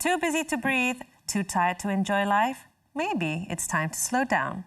Too busy to breathe? Too tired to enjoy life? Maybe it's time to slow down.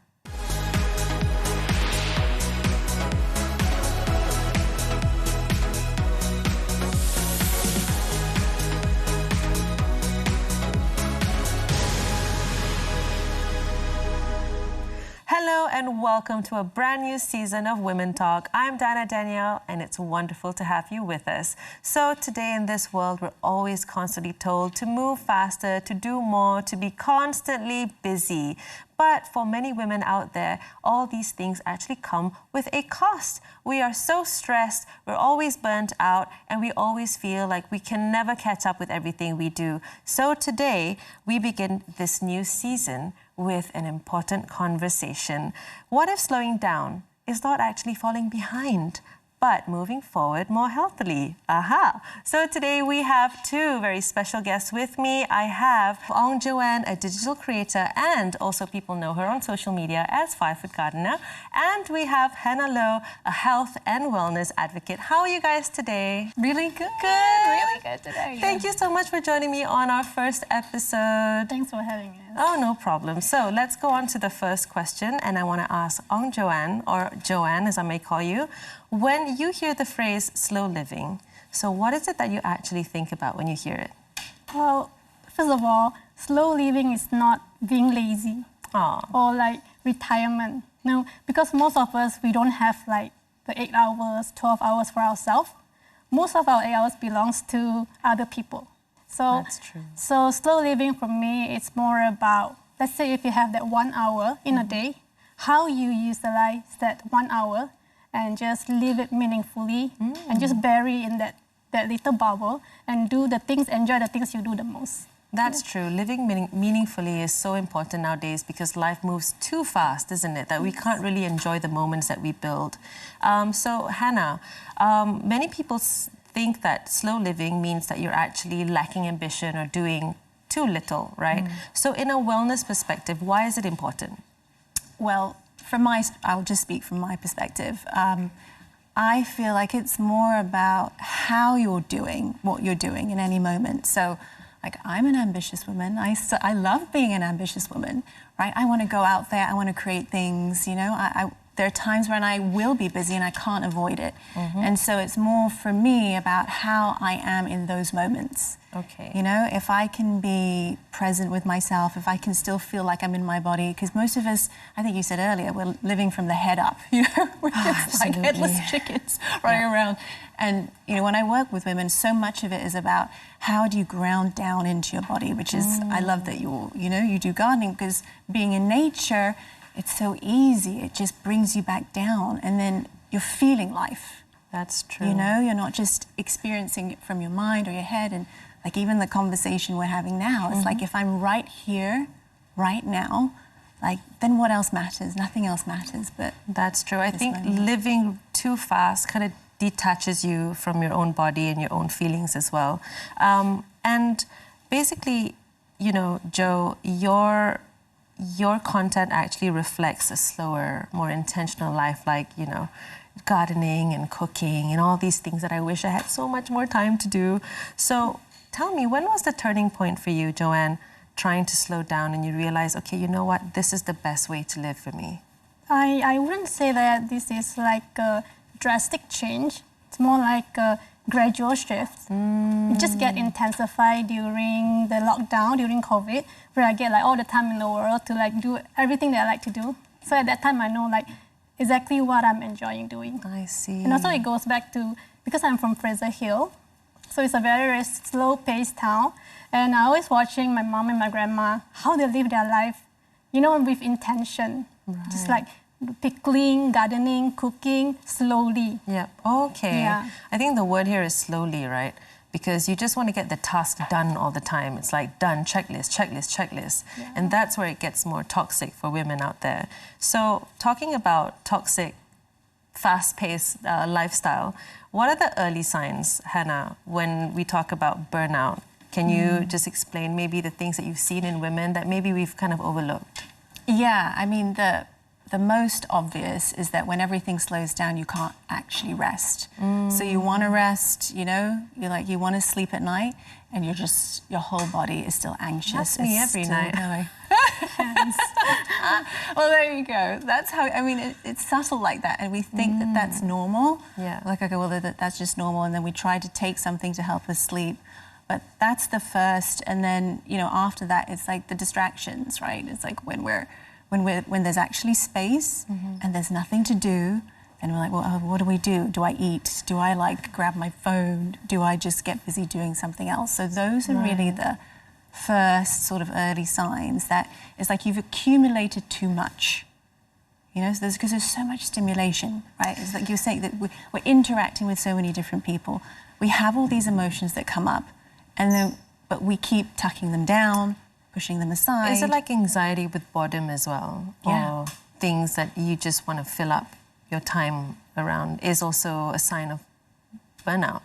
Hello and welcome to a brand new season of Women Talk. I'm Danielle and it's wonderful to have you with us. So today in this world, we're always constantly told to move faster, to do more, to be constantly busy. But for many women out there, all these things actually come with a cost. We are so stressed, we're always burnt out, and we always feel like we can never catch up with everything we do. So today, we begin this new season with an important conversation. What if slowing down is not actually falling behind, but moving forward more healthily? Aha! So today we have two very special guests with me. I have Joanne, a digital creator, and also people know her on social media as 5 Foot Gardener. And we have Hannah Lowe, a health and wellness advocate. How are you guys today? Really good. Good. Really good today. Thank you so much for joining me on our first episode. Thanks for having us. Oh, no problem. So let's go on to the first question. And I want to ask Joanne, or Joanne as I may call you, when you hear the phrase slow living, so what is it that you actually think about when you hear it? Well, first of all, slow living is not being lazy or like retirement. No, because most of us, we don't have like the 8 hours, 12 hours for ourselves. Most of our 8 hours belongs to other people. So, that's true. So slow living for me, it's more about, let's say if you have that 1 hour in a day, how you utilize that 1 hour and just live it meaningfully and just bury in that little bubble and do the things, enjoy the things you do the most. That's true. Living meaningfully is so important nowadays because life moves too fast, isn't it? That we can't really enjoy the moments that we build. So, Hannah, many people think that slow living means that you're actually lacking ambition or doing too little, right? So in a wellness perspective, why is it important? Well, I'll just speak from my perspective. I feel like it's more about how you're doing what you're doing in any moment. So, like, I'm an ambitious woman. I love being an ambitious woman, right? I want to go out there. I want to create things, you know. There are times when I will be busy and I can't avoid it. And so it's more for me about how I am in those moments. Okay. You know, if I can be present with myself, if I can still feel like I'm in my body, because most of us, I think you said earlier, we're living from the head up, you know, we're just like headless chickens running around. And, you know, when I work with women, so much of it is about how do you ground down into your body, which is, I love that you do gardening, because being in nature, it's so easy. It just brings you back down, and then you're feeling life. That's true. You know, you're not just experiencing it from your mind or your head. And like even the conversation we're having now, it's like if I'm right here, right now, like then what else matters? Nothing else matters. But that's true. I think living too fast kind of detaches you from your own body and your own feelings as well. And basically, you know, Jo, your content actually reflects a slower, more intentional life, like, you know, gardening and cooking and all these things that I wish I had so much more time to do. So tell me, when was the turning point for you, Joanne, trying to slow down and you realize, okay, you know what, this is the best way to live for me? I wouldn't say that this is like a drastic change. It's more like a gradual shift. It just get intensified during the lockdown, during COVID, where I get like all the time in the world to like do everything that I like to do. So at that time, I know like exactly what I'm enjoying doing. I see. And also it goes back to, because I'm from Fraser Hill, so it's a very, very slow-paced town. And I always watching my mom and my grandma, how they live their life, you know, with intention. Right. Just like pickling, gardening, cooking, slowly. Yeah, okay. Yeah. I think the word here is slowly, right? Because you just want to get the task done all the time. It's like done, checklist, checklist, checklist. Yeah. And that's where it gets more toxic for women out there. So talking about toxic, fast-paced lifestyle, what are the early signs, Hannah, when we talk about burnout? Can you just explain maybe the things that you've seen in women that maybe we've kind of overlooked? Yeah, I mean, the most obvious is that when everything slows down, you can't actually rest. So you want to rest, you know, you want to sleep at night, and your whole body is still anxious. That's me every night. Well, there you go. That's how, I mean, it's subtle like that, and we think that that's normal. Yeah. Like, okay, well, that's just normal, and then we try to take something to help us sleep. But that's the first, and then, you know, after that, it's like the distractions, right? It's like when there's actually space and there's nothing to do, and we're like, well, what do? Do I eat? Do I like grab my phone? Do I just get busy doing something else? So those are really the first sort of early signs that it's like you've accumulated too much. You know, so because there's so much stimulation, right? It's like you're saying that we're interacting with so many different people. We have all these emotions that come up, but we keep tucking them down, pushing them aside. Is it like anxiety with boredom as well? Yeah. Or things that you just want to fill up your time around is also a sign of burnout?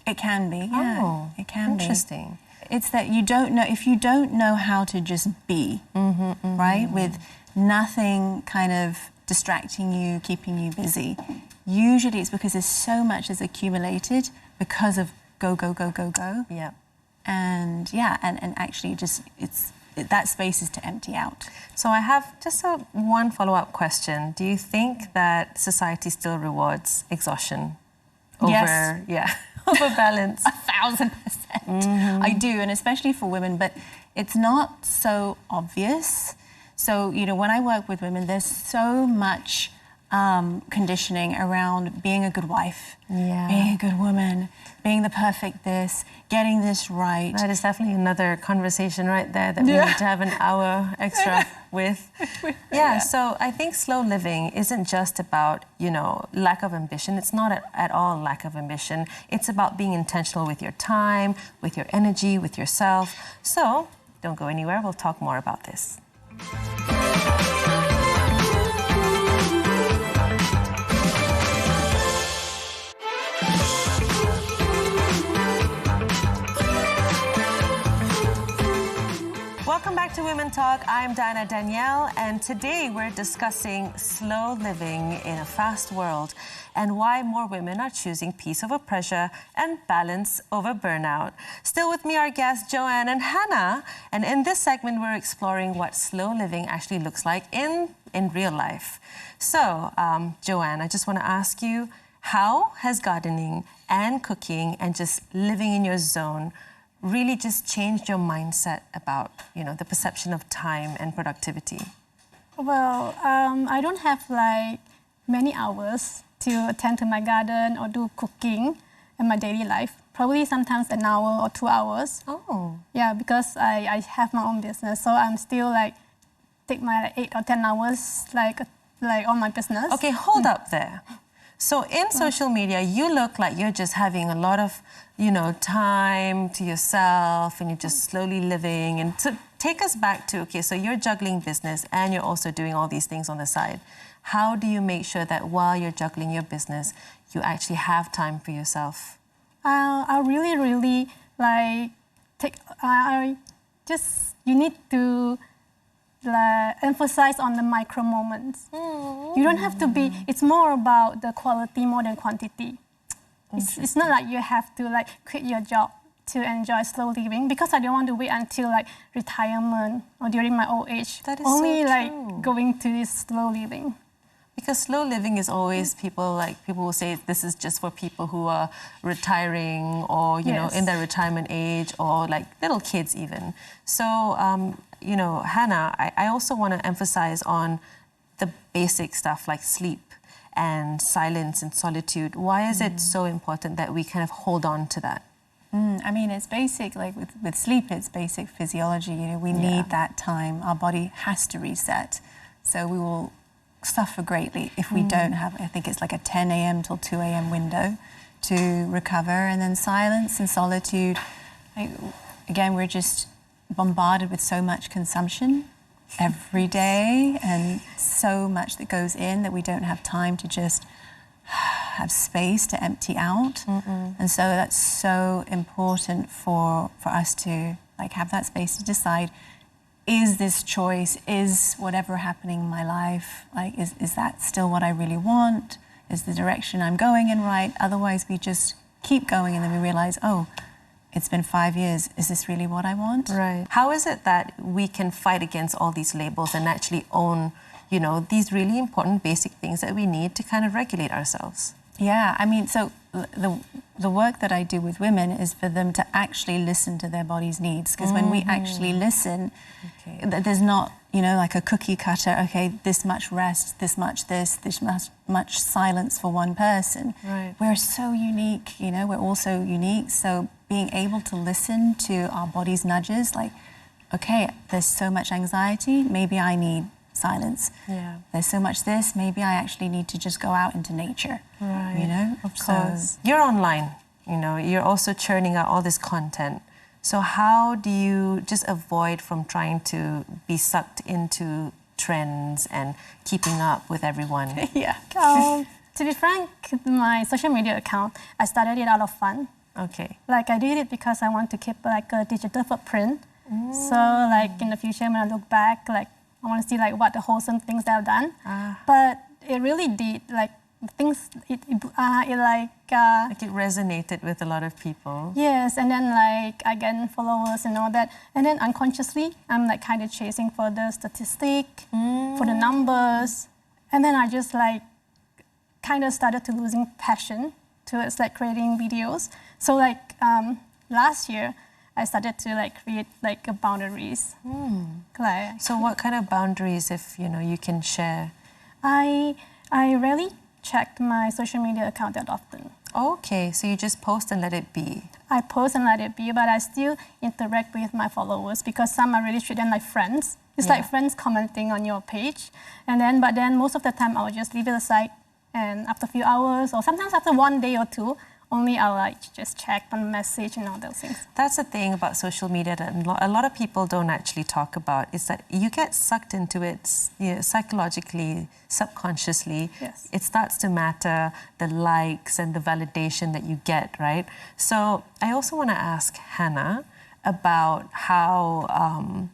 It can be, yeah. Oh, it can be. Interesting. It's that you don't know, if you don't know how to just be, right, with nothing kind of distracting you, keeping you busy, usually it's because there's so much that's accumulated because of go. Yeah. And actually just that space is to empty out. So I have just one follow-up question. Do you think that society still rewards exhaustion over, over balance? 1,000%. I do, and especially for women, but it's not so obvious. So, you know, when I work with women, there's so much conditioning around being a good wife, being a good woman, being the perfect this, getting this right. That is definitely another conversation right there that we need to have an hour extra with. Yeah, so I think slow living isn't just about, you know, lack of ambition. It's not at all lack of ambition. It's about being intentional with your time, with your energy, with yourself. So don't go anywhere. We'll talk more about this. Welcome back to Women Talk. I'm Danielle, and today we're discussing slow living in a fast world and why more women are choosing peace over pressure and balance over burnout. Still with me, our guests Joanne and Hannah, and in this segment we're exploring what slow living actually looks like in real life. So, Joanne, I just want to ask you, how has gardening and cooking and just living in your zone really just changed your mindset about, you know, the perception of time and productivity? Well, I don't have like many hours to attend to my garden or do cooking in my daily life. Probably sometimes an hour or 2 hours. Oh. Yeah, because I have my own business, so I'm still like take my 8 or 10 hours like on my business. Okay, hold up there. So in social media, you look like you're just having a lot of, you know, time to yourself and you're just slowly living. And so take us back to, okay, so you're juggling business and you're also doing all these things on the side. How do you make sure that while you're juggling your business, you actually have time for yourself? I really like you need to emphasize on the micro moments. You don't have to be, it's more about the quality more than quantity. It's not like you have to like quit your job to enjoy slow living, because I don't want to wait until like retirement or during my old age. That is only so like true. Going to this slow living. Because slow living is always people will say this is just for people who are retiring or, you know, in their retirement age or like little kids even. So, you know, Hannah, I also want to emphasize on the basic stuff like sleep and silence and solitude. Why is it so important that we kind of hold on to that? I mean, it's basic, like with sleep, it's basic physiology. You know, we need that time. Our body has to reset. So we will suffer greatly if we don't have, I think it's like a 10 a.m. till 2 a.m. window to recover. And then silence and solitude. Again, we're just bombarded with so much consumption every day and so much that goes in that we don't have time to just have space to empty out. And so that's so important for us to like have that space to decide, is this choice, is whatever happening in my life, like, is that still what I really want? Is the direction I'm going in right? Otherwise, we just keep going and then we realize, oh, it's been 5 years. Is this really what I want? Right. How is it that we can fight against all these labels and actually own, you know, these really important basic things that we need to kind of regulate ourselves? Yeah, I mean, so the work that I do with women is for them to actually listen to their body's needs. Because when we actually listen, there's not, you know, like a cookie cutter, okay, this much rest, this much much silence for one person. Right. We're so unique, you know, we're all so unique. So being able to listen to our body's nudges, like, okay, there's so much anxiety, maybe I need silence. Yeah. There's so much this, maybe I actually need to just go out into nature. Right. You know? Of course. You're online, you know, you're also churning out all this content. So how do you just avoid from trying to be sucked into trends and keeping up with everyone? Yeah. To be frank, my social media account, I started it out of fun. Okay. Like, I did it because I want to keep like a digital footprint. So like in the future when I look back, like I want to see like what the wholesome things that I've done. But it really did, like things, it resonated with a lot of people. Yes, and then like I gain followers and all that. And then unconsciously, I'm like kind of chasing for the statistic, for the numbers. And then I just like kind of started to losing passion towards like creating videos. So like last year, I started to like create like boundaries. Like, so what kind of boundaries, if you know, you can share? I rarely checked my social media account that often. Okay, so you just post and let it be. I post and let it be, but I still interact with my followers because some I really treat them like friends. It's like friends commenting on your page, but then most of the time I'll just leave it aside, and after a few hours or sometimes after 1 day or two, only I'll like just check on message and all those things. That's the thing about social media that a lot of people don't actually talk about, is that you get sucked into it, you know, psychologically, subconsciously. Yes. It starts to matter, the likes and the validation that you get, right? So I also want to ask Hannah about how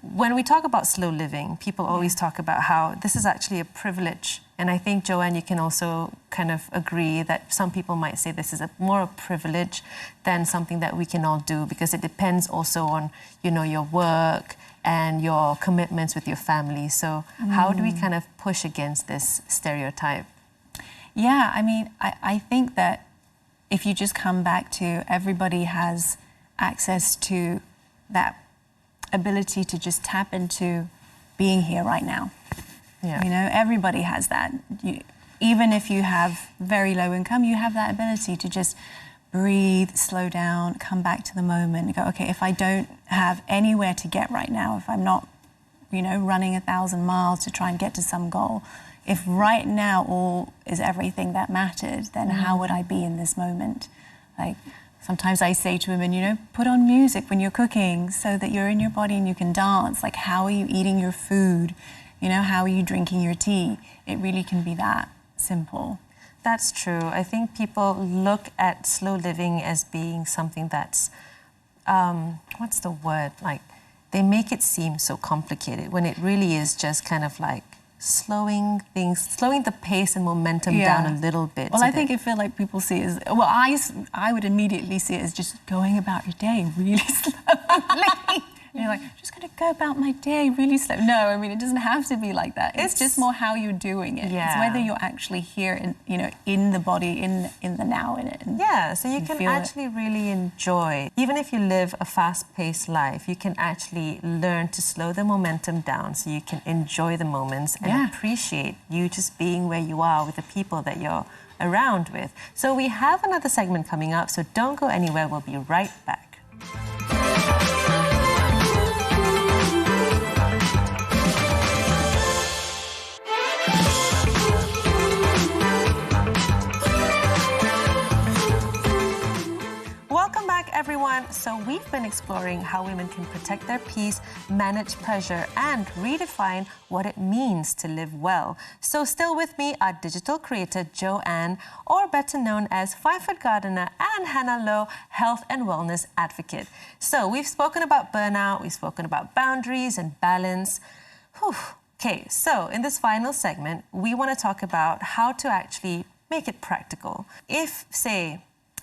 when we talk about slow living, people always talk about how this is actually a privilege. And I think, Joanne, you can also kind of agree that some people might say this is more a privilege than something that we can all do, because it depends also on, you know, your work and your commitments with your family. So how do we kind of push against this stereotype? Yeah, I mean, I think that if you just come back to everybody has access to that ability to just tap into being here right now. Yeah. You know, everybody has that. Even if you have very low income, you have that ability to just breathe, slow down, come back to the moment and go, okay, if I don't have anywhere to get right now, if I'm not, you know, running 1,000 miles to try and get to some goal, if right now all is everything that mattered, then how would I be in this moment? Like, sometimes I say to women, you know, put on music when you're cooking so that you're in your body and you can dance. Like, how are you eating your food? You know, how are you drinking your tea? It really can be that simple. That's true. I think people look at slow living as being something that's, what's the word? Like, they make it seem so complicated when it really is just kind of like slowing the pace and momentum down a little bit. Well, I think I feel like people see it as, well, I would immediately see it as just going about your day really slowly. You're like, I'm just going to go about my day really slow. No, I mean, it doesn't have to be like that. It's just more how you're doing it. Yeah. It's whether you're actually here, in, you know, in the body, in the now, in it. Yeah, so you can actually really enjoy. Even if you live a fast-paced life, you can actually learn to slow the momentum down so you can enjoy the moments and appreciate you just being where you are with the people that you're around with. So we have another segment coming up, so don't go anywhere. We'll be right back. Welcome back, everyone. So we've been exploring how women can protect their peace, manage pressure, and redefine what it means to live well. So still with me are digital creator Joanne, or better known as 5-foot gardener, and Hannah Lowe, health and wellness advocate. So we've spoken about burnout, we've spoken about boundaries and balance. Whew. Okay, so in this final segment, we want to talk about how to actually make it practical.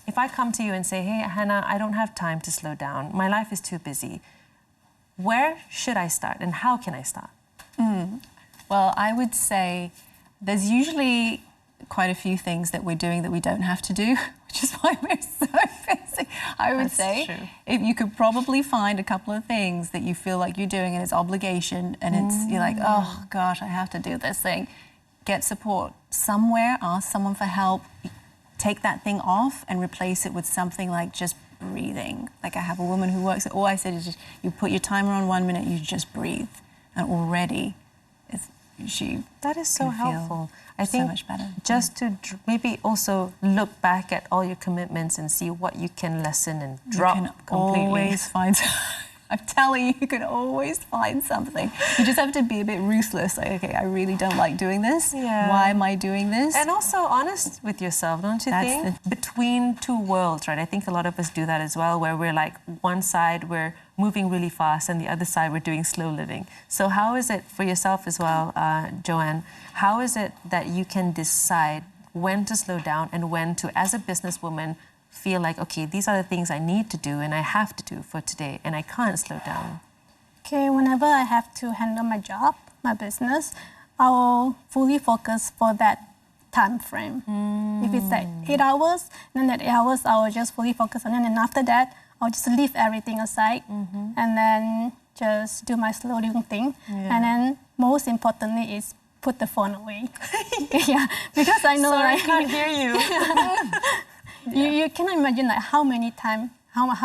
If I come to you and say, hey, Hannah, I don't have time to slow down, my life is too busy, where should I start and how can I start? Well, I would say there's usually quite a few things that we're doing that we don't have to do, which is why we're so busy. I would say true. If you could probably find a couple of things that you feel like you're doing and it's obligation and you're like, oh gosh, I have to do this thing. Get support somewhere, ask someone for help, take that thing off and replace it with something like just breathing. Like I have a woman who works, all I said is just, you put your timer on 1 minute, you just breathe. And already that is so helpful. I think so much better. Just to maybe also look back at all your commitments and see what you can lessen and drop completely. Always find. I'm telling you, you can always find something. You just have to be a bit ruthless. Like, okay, I really don't like doing this. Yeah. Why am I doing this? And also honest with yourself, don't you think? Between two worlds, right? I think a lot of us do that as well, where we're like, one side we're moving really fast and the other side we're doing slow living. So how is it for yourself as well, Joanne? How is it that you can decide when to slow down and when to, as a businesswoman, feel like, okay, these are the things I need to do and I have to do for today and I can't slow down? Okay, whenever I have to handle my job, my business, I will fully focus for that time frame. If it's like 8 hours, then that 8 hours I will just fully focus on it, and after that I'll just leave everything aside and then just do my slow living thing. And then most importantly is put the phone away. Yeah, because I know Sorry, I can't hear you. You cannot imagine like how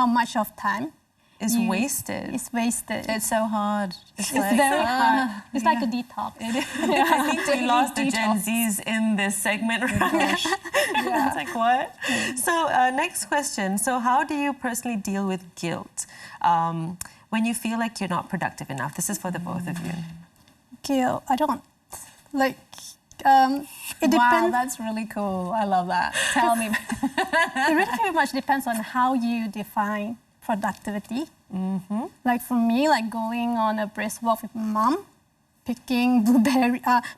much of time is wasted. It's wasted. It's so hard. It's very hard. It's like a detox. I think we lost the Gen Zs in this segment, right? It's like, what? So next question. So how do you personally deal with guilt when you feel like you're not productive enough? This is for the both of you. Guilt, I don't. Like, it depends. Wow, that's really cool. I love that. Tell me. It really very much depends on how you define productivity. Like for me, like going on a brisk walk with my mom, picking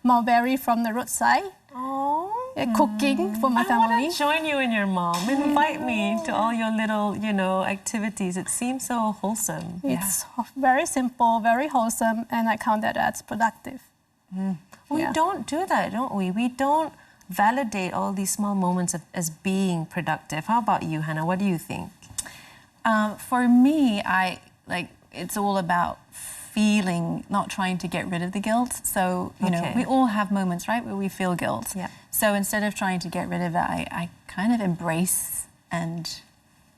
mulberry from the roadside, cooking for my family. I want to join you and your mom. Invite me to all your little, activities. It seems so wholesome. It's very simple, very wholesome, and I count that as productive. We don't do that, don't we? We don't validate all these small moments as being productive. How about you, Hannah? What do you think? For me, it's all about feeling, not trying to get rid of the guilt. So, you know, we all have moments, right, where we feel guilt. Yeah. So instead of trying to get rid of it, I kind of embrace and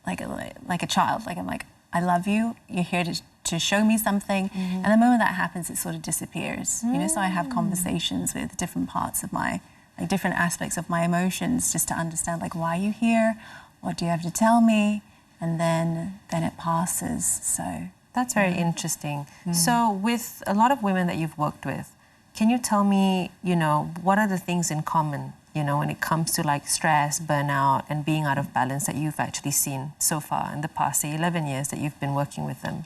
like a child. Like I'm like, I love you. You're here to show me something. And the moment that happens, it sort of disappears. You know, so I have conversations with different parts of my, like different aspects of my emotions, just to understand, like, why are you here? What do you have to tell me? And then it passes. So that's very interesting. So with a lot of women that you've worked with, can you tell me, what are the things in common, when it comes to like stress, burnout, and being out of balance that you've actually seen so far in the past, say, 11 years that you've been working with them?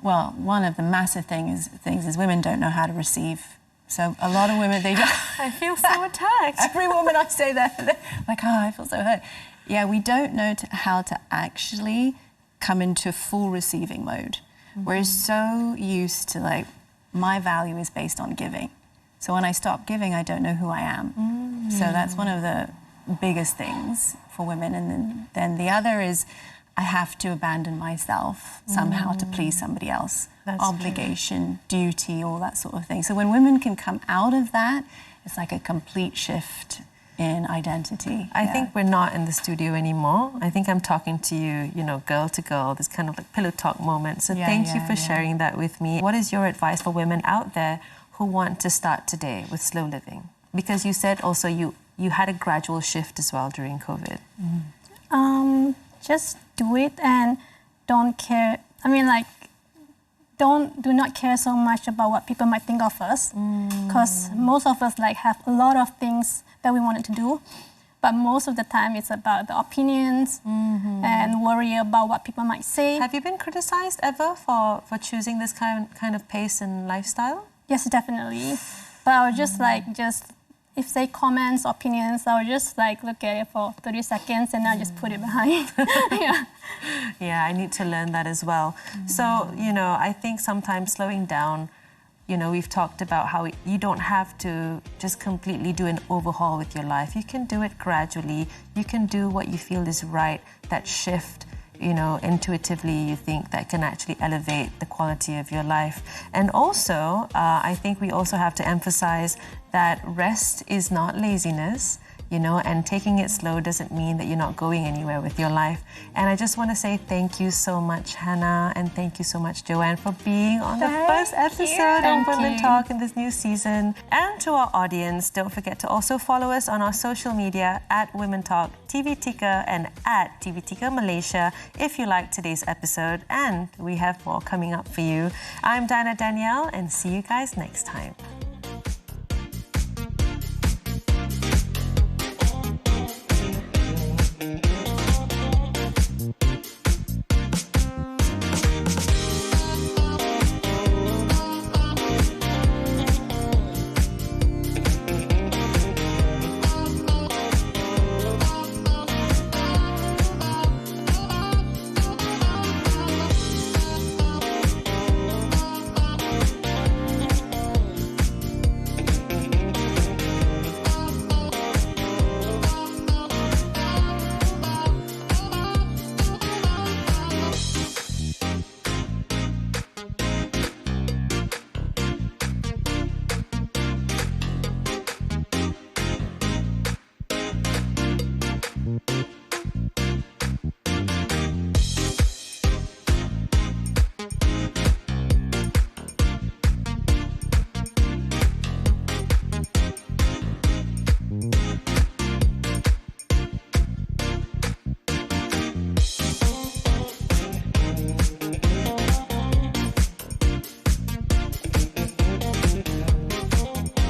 Well, one of the massive things is women don't know how to receive. So a lot of women, they don't. I feel so attacked. Every woman I say that, like, I feel so hurt. Yeah, we don't know how to actually come into full receiving mode. We're so used to, like, my value is based on giving. So when I stop giving, I don't know who I am. So that's one of the biggest things for women. And then the other is I have to abandon myself somehow to please somebody else. That's obligation, duty, all that sort of thing. So when women can come out of that, it's like a complete shift in identity. I think we're not in the studio anymore. I think I'm talking to you, girl to girl, this kind of like pillow talk moment. So thank you for sharing that with me. What is your advice for women out there who want to start today with slow living? Because you said also you had a gradual shift as well during COVID. Just do it, and don't care. I mean, like, do not care so much about what people might think of us, because most of us like have a lot of things that we wanted to do, but most of the time it's about the opinions and worry about what people might say. Have you been criticized ever for choosing this kind of pace and lifestyle? Yes, definitely. But I would just if they comments, opinions, I would just like look at it for 30 seconds and I just put it behind. Yeah. Yeah, I need to learn that as well. So, you know, I think sometimes slowing down, you know, we've talked about how you don't have to just completely do an overhaul with your life. You can do it gradually. You can do what you feel is right, that shift, you know, intuitively you think that can actually elevate the quality of your life. And also, I think we also have to emphasize that rest is not laziness, you know, and taking it slow doesn't mean that you're not going anywhere with your life. And I just want to say thank you so much, Hannah, and thank you so much, Joanne, for being on the first episode of Women Talk in this new season. And to our audience, don't forget to also follow us on our social media at Women Talk TV Tika and at TV Tika Malaysia if you liked today's episode. And we have more coming up for you. I'm Danielle, and see you guys next time.